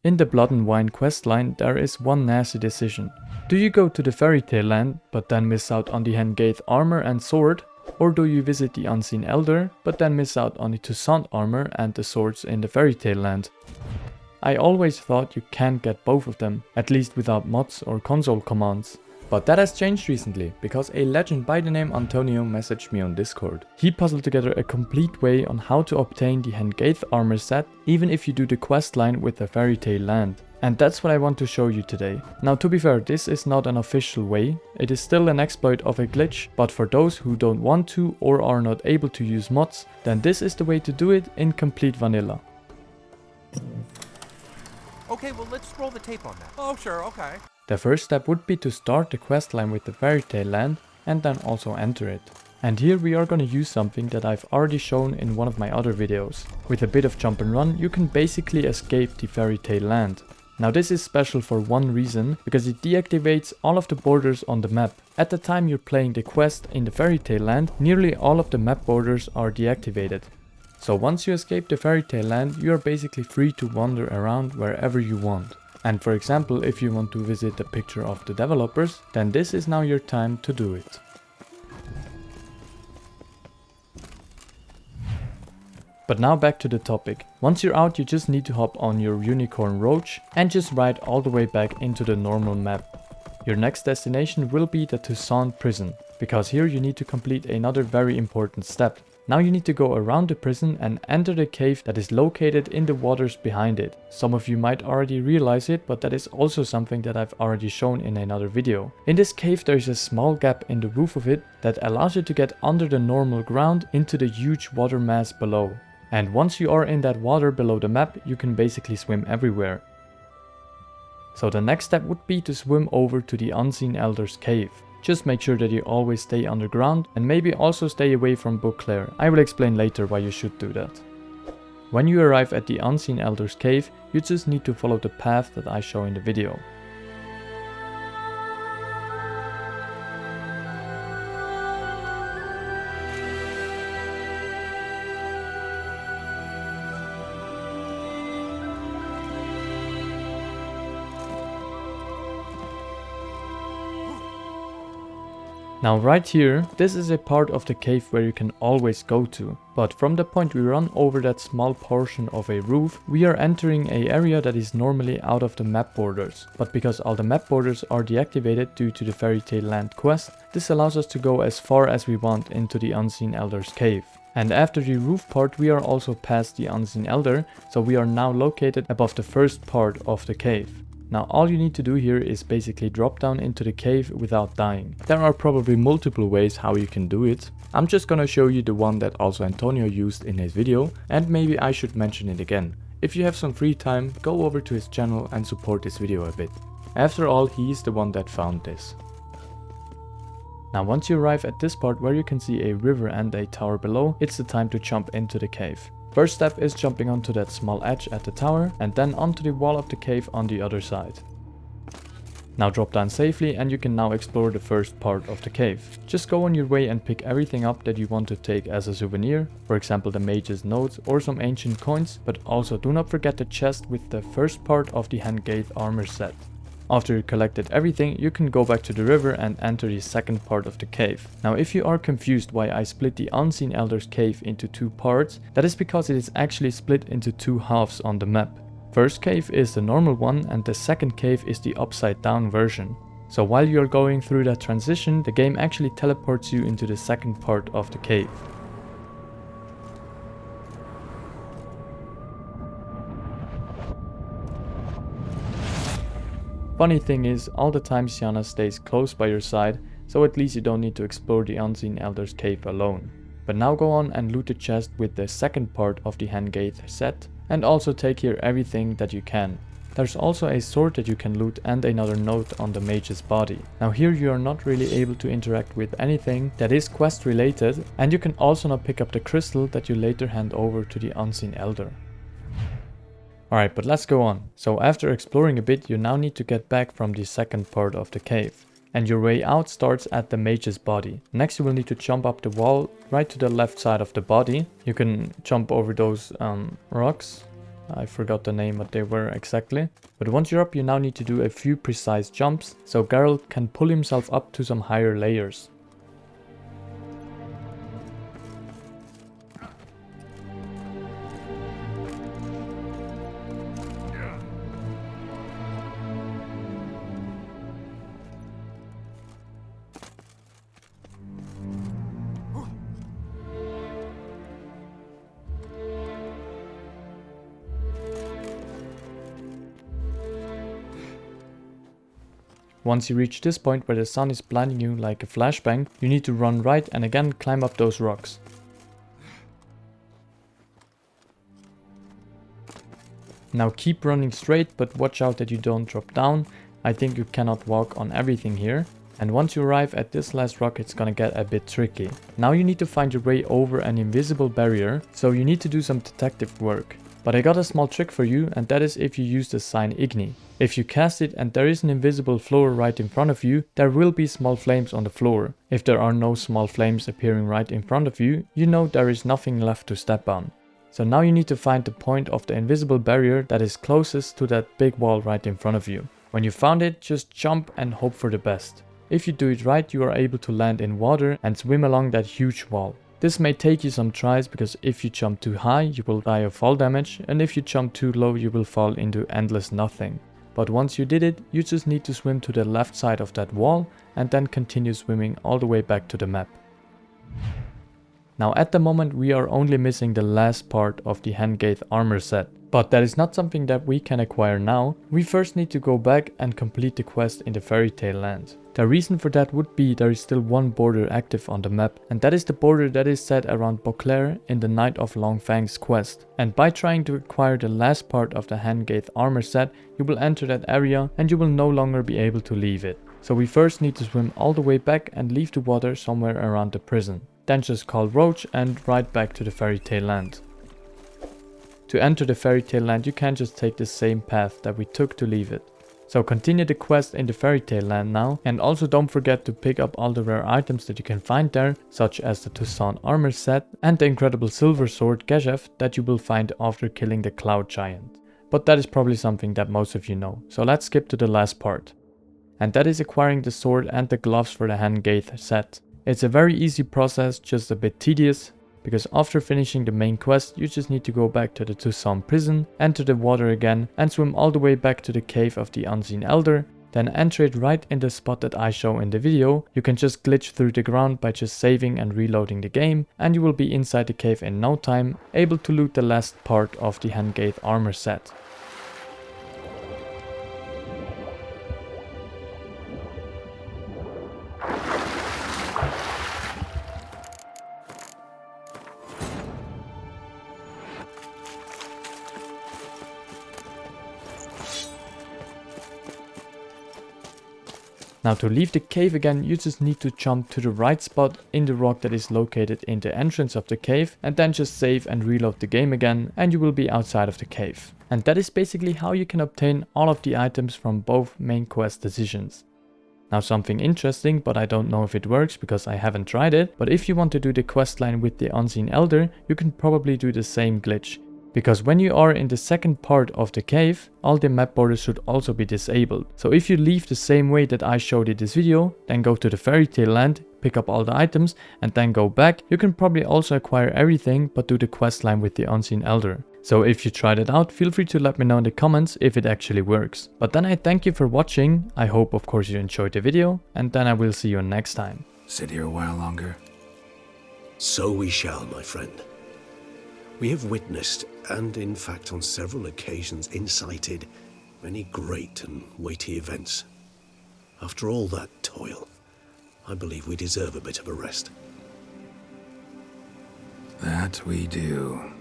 In the Blood and Wine questline there is one nasty decision. Do you go to the fairy tale land but then miss out on the Hen Gaidth armor and sword? Or do you visit the Unseen Elder but then miss out on the Toussaint armor and the swords in the fairy tale land? I always thought you can't get both of them, at least without mods or console commands. But that has changed recently, because a legend by the name Antonio messaged me on Discord. He puzzled together a complete way on how to obtain the Hen Gaidth armor set, even if you do the questline with the fairy tale land. And that's what I want to show you today. Now to be fair, this is not an official way, it is still an exploit of a glitch, but for those who don't want to or are not able to use mods, then this is the way to do it in complete vanilla. Okay, well let's roll the tape on that. Oh sure, okay. The first step would be to start the questline with the fairy tale land and then also enter it. And here we are gonna use something that I've already shown in one of my other videos. With a bit of jump and run you can basically escape the fairy tale land. Now this is special for one reason, because it deactivates all of the borders on the map. At the time you're playing the quest in the fairy tale land, nearly all of the map borders are deactivated. So once you escape the fairy tale land, you are basically free to wander around wherever you want. And for example, if you want to visit the picture of the developers, then this is now your time to do it. But now back to the topic. Once you're out, you just need to hop on your unicorn roach and just ride all the way back into the normal map. Your next destination will be the Toussaint prison, because here you need to complete another very important step. Now you need to go around the prison and enter the cave that is located in the waters behind it. Some of you might already realize it, but that is also something that I've already shown in another video. In this cave there is a small gap in the roof of it that allows you to get under the normal ground into the huge water mass below. And once you are in that water below the map, you can basically swim everywhere. So the next step would be to swim over to the Unseen Elder's cave. Just make sure that you always stay underground and maybe also stay away from Beauclair. I will explain later why you should do that. When you arrive at the Unseen Elder's cave, you just need to follow the path that I show in the video. Now right here, this is a part of the cave where you can always go to, but from the point we run over that small portion of a roof, we are entering an area that is normally out of the map borders. But because all the map borders are deactivated due to the fairy tale land quest, this allows us to go as far as we want into the Unseen Elder's cave. And after the roof part we are also past the Unseen Elder, so we are now located above the first part of the cave. Now all you need to do here is basically drop down into the cave without dying. There are probably multiple ways how you can do it. I'm just gonna show you the one that also Antonio used in his video, and maybe I should mention it again. If you have some free time, go over to his channel and support this video a bit. After all, he is the one that found this. Now once you arrive at this part where you can see a river and a tower below, it's the time to jump into the cave. First step is jumping onto that small edge at the tower and then onto the wall of the cave on the other side. Now drop down safely and you can now explore the first part of the cave. Just go on your way and pick everything up that you want to take as a souvenir, for example the mage's notes or some ancient coins, but also do not forget the chest with the first part of the Hen Gaidth Armor set. After you collected everything, you can go back to the river and enter the second part of the cave. Now if you are confused why I split the Unseen Elder's cave into two parts, that is because it is actually split into two halves on the map. First cave is the normal one and the second cave is the upside down version. So while you are going through that transition, the game actually teleports you into the second part of the cave. Funny thing is, all the time Sienna stays close by your side, so at least you don't need to explore the Unseen Elder's cave alone. But now go on and loot the chest with the second part of the Hen Gaidth set, and also take here everything that you can. There's also a sword that you can loot and another note on the mage's body. Now here you are not really able to interact with anything that is quest related, and you can also not pick up the crystal that you later hand over to the Unseen Elder. Alright, but let's go on. So after exploring a bit, you now need to get back from the second part of the cave. And your way out starts at the mage's body. Next you will need to jump up the wall right to the left side of the body. You can jump over those rocks. I forgot the name what they were exactly. But once you're up, you now need to do a few precise jumps so Geralt can pull himself up to some higher layers. Once you reach this point where the sun is blinding you like a flashbang, you need to run right and again climb up those rocks. Now keep running straight, but watch out that you don't drop down. I think you cannot walk on everything here. And once you arrive at this last rock, it's gonna get a bit tricky. Now you need to find your way over an invisible barrier, so you need to do some detective work. But I got a small trick for you, and that is if you use the sign Igni. If you cast it and there is an invisible floor right in front of you, there will be small flames on the floor. If there are no small flames appearing right in front of you, you know there is nothing left to step on. So now you need to find the point of the invisible barrier that is closest to that big wall right in front of you. When you found it, just jump and hope for the best. If you do it right, you are able to land in water and swim along that huge wall. This may take you some tries, because if you jump too high you will die of fall damage, and if you jump too low you will fall into endless nothing. But once you did it, you just need to swim to the left side of that wall and then continue swimming all the way back to the map. Now at the moment we are only missing the last part of the Hen Gaidth Armor set. But that is not something that we can acquire now. We first need to go back and complete the quest in the Fairy Tale Land. The reason for that would be there is still one border active on the map, and that is the border that is set around Beauclair in the Night of Long Fang's quest. And by trying to acquire the last part of the Hen Gaidth Armor set, you will enter that area and you will no longer be able to leave it. So we first need to swim all the way back and leave the water somewhere around the prison. Then just call Roach and ride back to the Fairy Tale Land. To enter the Fairy Tale Land you can just take the same path that we took to leave it. So continue the quest in the Fairy Tale Land now, and also don't forget to pick up all the rare items that you can find there, such as the Toussaint armor set and the incredible silver sword Geshev that you will find after killing the Cloud Giant. But that is probably something that most of you know, so let's skip to the last part. And that is acquiring the sword and the gloves for the Hen Gaidth set. It's a very easy process, just a bit tedious, because after finishing the main quest you just need to go back to the Toussaint prison, enter the water again and swim all the way back to the cave of the Unseen Elder, then enter it right in the spot that I show in the video. You can just glitch through the ground by just saving and reloading the game, and you will be inside the cave in no time, able to loot the last part of the Hen Gaidth Armor set. Now to leave the cave again, you just need to jump to the right spot in the rock that is located in the entrance of the cave, and then just save and reload the game again, and you will be outside of the cave. And that is basically how you can obtain all of the items from both main quest decisions. Now something interesting, but I don't know if it works because I haven't tried it, but if you want to do the questline with the Unseen Elder, you can probably do the same glitch. Because when you are in the second part of the cave, all the map borders should also be disabled. So if you leave the same way that I showed in this video, then go to the Fairy Tale Land, pick up all the items and then go back, you can probably also acquire everything but do the questline with the Unseen Elder. So if you tried it out, feel free to let me know in the comments if it actually works. But then I thank you for watching, I hope of course you enjoyed the video, and then I will see you next time. Sit here a while longer. So we shall, my friend. We have witnessed, and in fact on several occasions incited, many great and weighty events. After all that toil, I believe we deserve a bit of a rest. That we do.